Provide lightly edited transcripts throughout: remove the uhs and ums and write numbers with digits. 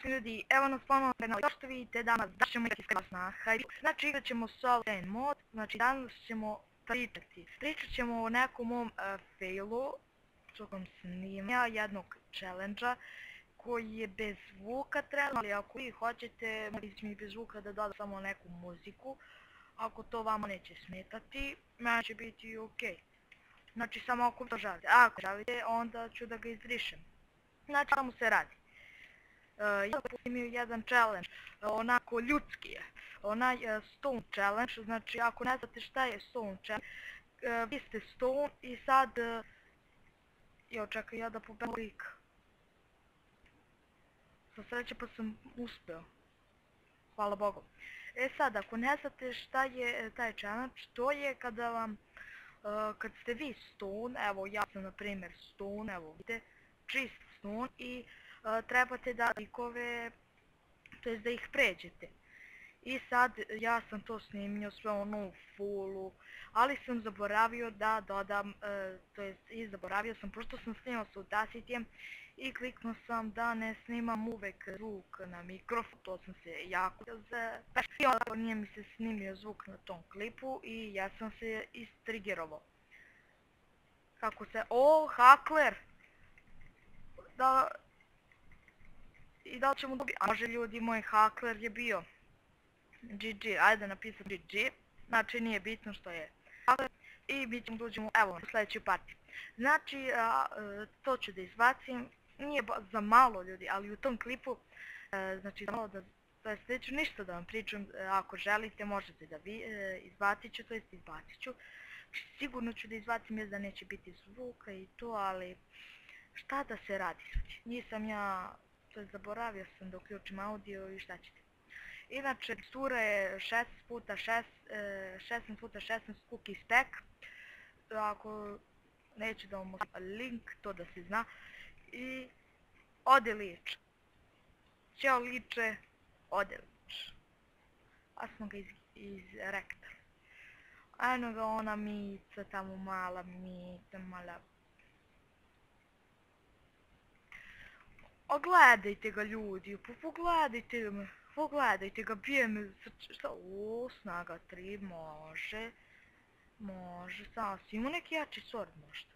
Ništa ljudi, evo nas ponovno na kao što vidite danas ćemo igrati Skyblasna High. Znači igrat ćemo solo lane mod, znači danas ćemo pričati. Pričat ćemo o nekom mom failu, tokom snimanja jednog challenge-a koji je bez zvuka trenutno, ali ako vi hoćete možete mi bez zvuka da dodam samo neku muziku. Ako to vama neće smetati, meni će biti okej. Znači samo ako to želite, ako želite onda ću da ga izbrišem. Znači samo se radi. Ja sam imao jedan challenge, onako ljudski je, onaj Stone challenge, znači ako ne znate šta je Stone challenge, vi ste Stone i sad, čekaj ja da pobedim lik. Sa sreće pa sam uspeo, hvala Bogu. Sad ako ne znate šta je taj challenge, to je kada vam, kad ste vi Stone, evo ja sam na primjer Stone, evo vidite, čist Stone i trebate da likove, to jest da ih pređete. I sad ja sam to snimio sve ono u fullu, ali sam zaboravio da dodam, to jest i zaboravio sam, pošto sam snimao sa Audacityjem i kliknuo sam da ne snimam uvek zvuk na mikrofon, to sam se jako zapešio, nije mi se snimio zvuk na tom klipu i ja sam se istrigerovao. Kako se, hakler! I da li ćemo dobiti, a može ljudi moj hakler je bio GG, ajde napisam GG, znači nije bitno što je hakler i mi ćemo dođemo evo u sljedećoj partiji. Znači to ću da izbacim, nije za malo ljudi, ali u tom klipu, znači za malo da, to jest neću ništa da vam pričam, ako želite možete da vi izbacit ću, to jest izbacit ću. Sigurno ću da izbacim jer da neće biti zvuka i to, ali šta da se radi ljudi, nisam ja, to je zaboravio sam da uključim audio i šta ćete. Inače tekstura je 16x16 cookie stack, ako neću da vam ostavim link, to da se zna. I ode lič, ćeo liče, ode lič, a smo ga izrektali. Ajno ga ona mica tamo, mala mica, mala. Ogledajte ga ljudi, pogledajte me, pogledajte ga, bije me, šta, snaga 3, može, sasvim, neki jači sword možda.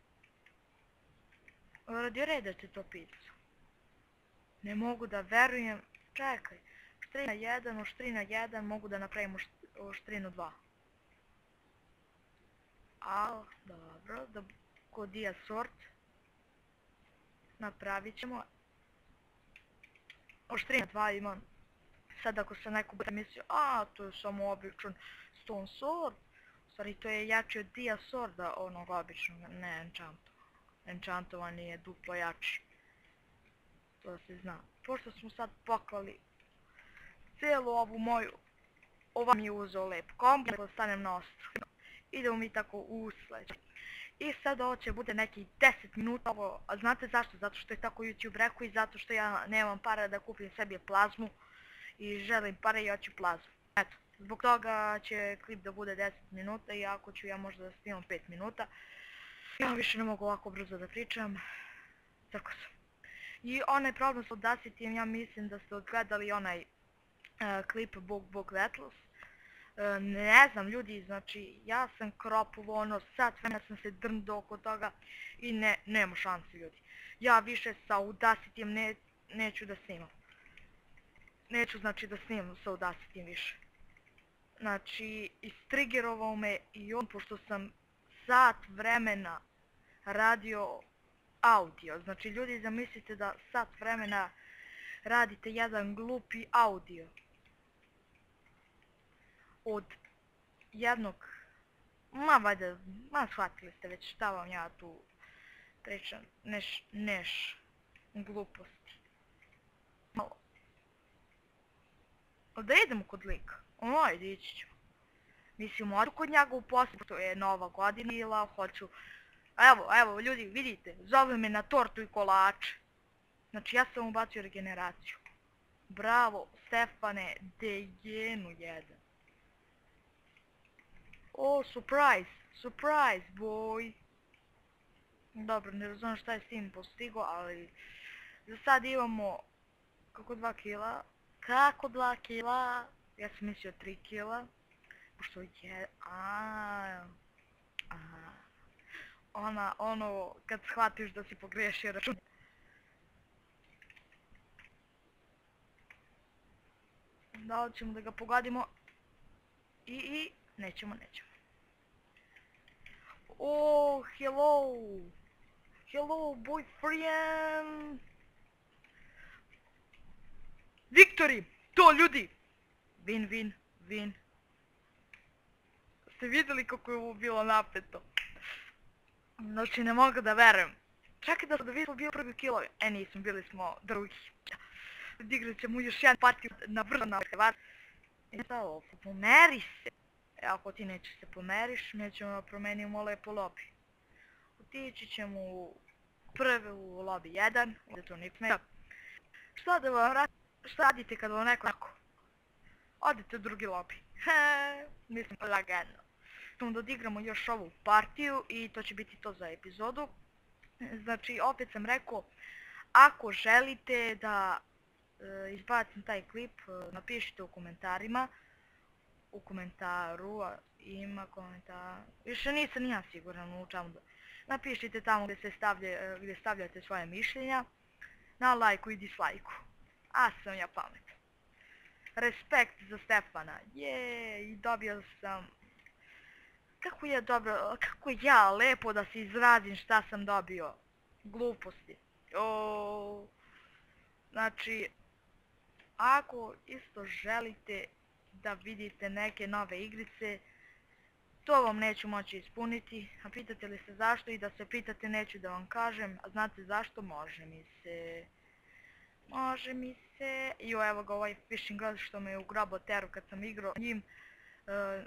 Radi reda te to picu. Ne mogu da verujem, čekaj, oštrina 1, oštrina 1, mogu da napravim oštrinu 2. Dobro, da kod dia sword napravit ćemo. Oštrina 2 imam. Sad ako se neko bude mislio, to je samo običan stone sword, u stvari to je jači od dia sworda, onog običnog, ne enchantovan. Enchantovan je duplo jači. To se zna. Pošto smo sad poklali cijelu ovu moju, ova mi je uzeo lep kombo, da stanem na ostru. Idemo mi tako u sledeće. I sad ovo će bude nekih 10 minuta ovo, a znate zašto? Zato što je tako YouTube rekao i zato što ja nemam para da kupim sebi plazmu i želim pare i hoću plazmu. Eto, zbog toga će klip da bude 10 minuta i ako ću ja možda da snimam 5 minuta. Ja više ne mogu ovako brzo da pričam, tako sam. I onaj problem s Audacityjem, ja mislim da ste odgledali onaj klip Bog Battles. Ne znam ljudi, znači ja sam kropovo ono, sat vremena sam se drndao oko toga i nema šanse ljudi. Ja više sa Audacityjem neću da snimam. Neću znači da snimam sa Audacityjem više. Znači istrigerovao me i on, pošto sam sat vremena radio audio. Znači ljudi zamislite da sat vremena radite jedan glupi audio. Od jednog, valjda, shvatili ste već šta vam ja tu pričam, neš gluposti. Da idemo kod lika, ajde ići ćemo. Mislim, odu kod njega u poslu, to je nova godina, hoću, evo ljudi, vidite, zove me na tortu i kolače. Znači ja sam ubacio regeneraciju. Bravo, Stefane, dejenu jedan. Surprise boy. Dobro, ne razumijem šta je s tim postigo, ali za sad imamo Kako 2 kila? Kako 2 kila? Ja sam mislio 3 kila. Pošto je... Ono, kad shvatiš da si pogriješio račun. Da li ćemo da ga pogodimo? I... Nećemo. Oh, hello! Hello, boyfriend! Victory! To, ljudi! Win. Ste vidjeli kako je ovo bilo napeto? Znači, ne mogu da verujem. Čekaj da vi smo bili prvi kilovi. Nismo, bili smo drugi. Odigrat ćemo još jedan partiju na vrlo na vas. Pomeri se. Ako ti nećeš se pomeriš, mi ćemo promenimo lepo lobby. Otići ćemo u prvi u lobby 1, ovdje to nik me. Šta da vam radite? Šta radite kad vam neko tako? Odite u drugi lobby. Mislim lagano. Onda odigramo još ovu partiju i to će biti to za epizodu. Znači, opet sam rekao, ako želite da izbacim taj klip, napišite u komentarima. U komentaru, ima komentar... Više nisam ja siguran u čemu da... Napišite tamo gdje stavljate svoje mišljenja. Na lajku i dislajku. A sam ja pametan. Respekt za Stefana. I dobio sam... Kako ja lepo da se izrazim šta sam dobio. Gluposti. Znači, ako isto želite da vidite neke nove igrice, to vam neću moći ispuniti. A pitate li se zašto i da se pitate neću da vam kažem. A znate zašto? Može mi se. I evo ga ovaj fishing rod što me je ugrabao teru kad sam igrao njim.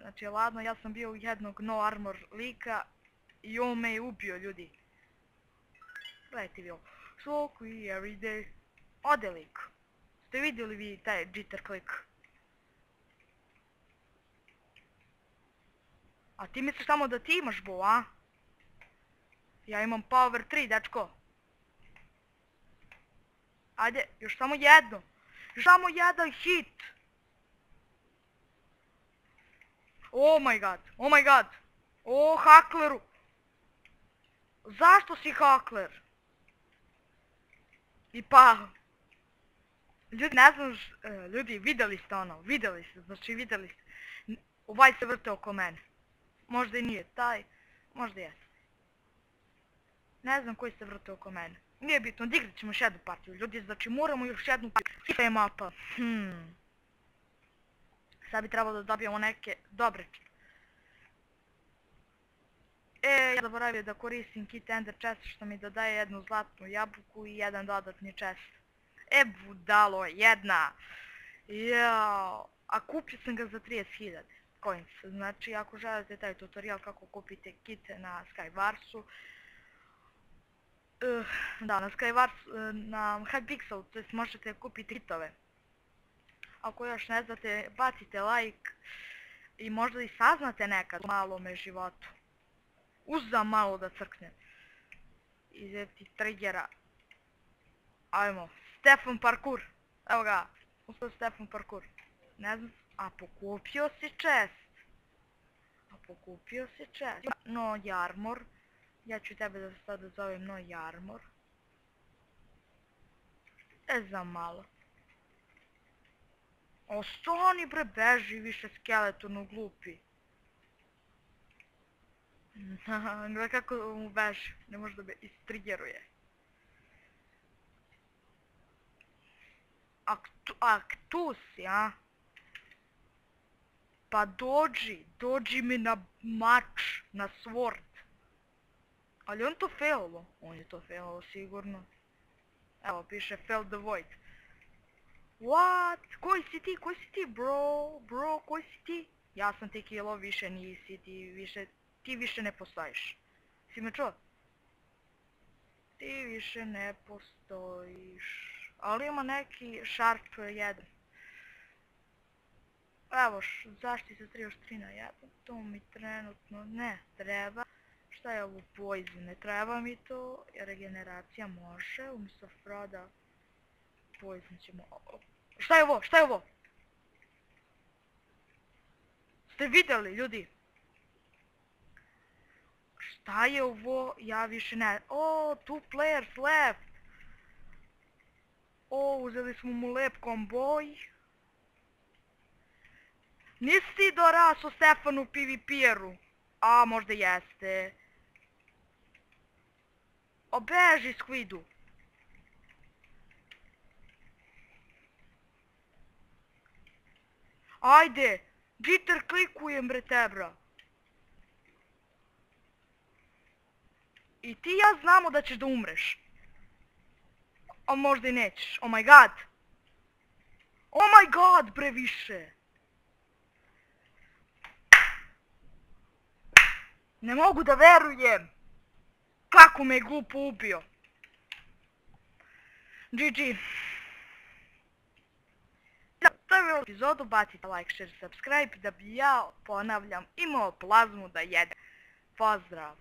Znači, ladno, ja sam bio u jednog no armor lika i on me je ubio, ljudi. Gledajte vi ovo. Smoke every day. Ode lik. Ste vidjeli vi taj jitter klik? A ti misliš samo da ti imaš bo, a? Ja imam power 3, dečko. Ajde, još samo jedno. Još samo jedan hit. Oh my god. O, hakleru. Zašto si hakler? I pa... Ljudi, ne znam, ljudi, vidjeli ste ono, znači vidjeli ste. Ovaj se vrte oko mene. Možda i nije taj, možda jeste. Ne znam koji se vrte oko mene. Nije bitno, odigrat ćemo još jednu partiju, ljudi, znači moramo još jednu partiju. Sve mapa. Sad bi trebalo da dobijemo neke dobre. Ja zaboravio da koristim kit ender chest što mi dodaje jednu zlatnu jabuku i jedan dodatni chest. Budalo, jedna. Jao. A kupio sam ga za 30.000 coins. Znači, ako želite taj tutorial kako kupite kit na Skywarsu, na Skywarsu, na Hypixel, to jest možete kupiti kitove. Ako još ne znate, bacite like i možda i saznate nekad u malome životu. Uzam malo da crknem. Izvjeti triggera. Ajmo. Stefan parkour. Evo ga. Uspio Stefan parkour. Ne znam. A pokupio si chest. No armor. Ja ću tebe da sada zovem no armor. Za malo. Ostani bre, beži više skeletonu glupi. Gledaj kako mu beži. Ne može da me istriggeruje. Ak tu si, a? Pa dođi mi na mač, na sword. Ali on to failo. On je to failo sigurno. Evo, piše fail the void. What? Koji si ti, bro? Bro, koji si ti? Ja sam ti kilo, više nisi, ti više ne postojiš. Si me čuo? Ti više ne postojiš. Ali ima neki sharp 1. Evo, zaštita 3 još 3 na 1. To mi trenutno ne treba. Šta je ovo poison? Ne treba mi to. Regeneracija može, umjesto Froda. poison ćemo... Šta je ovo? Šta je ovo? Ste vidjeli, ljudi? Šta je ovo? Ja više ne... O, 2 players left! O, uzeli smo mu lep komboj. Nisi ti doraso Stefanu PvP-eru? A, možda jeste. Obeži, Squidu. Ajde, Jitter klikujem bre tebra. I ti ja znamo da ćeš da umreš. A možda i nećeš. Oh my god. Oh my god bre više. Ne mogu da verujem. Kako me je glupo ubio. GG. To je bilo epizodu, bacite like, share, subscribe da bi ja, ponavljam, imao plazmu da jedem. Pozdrav!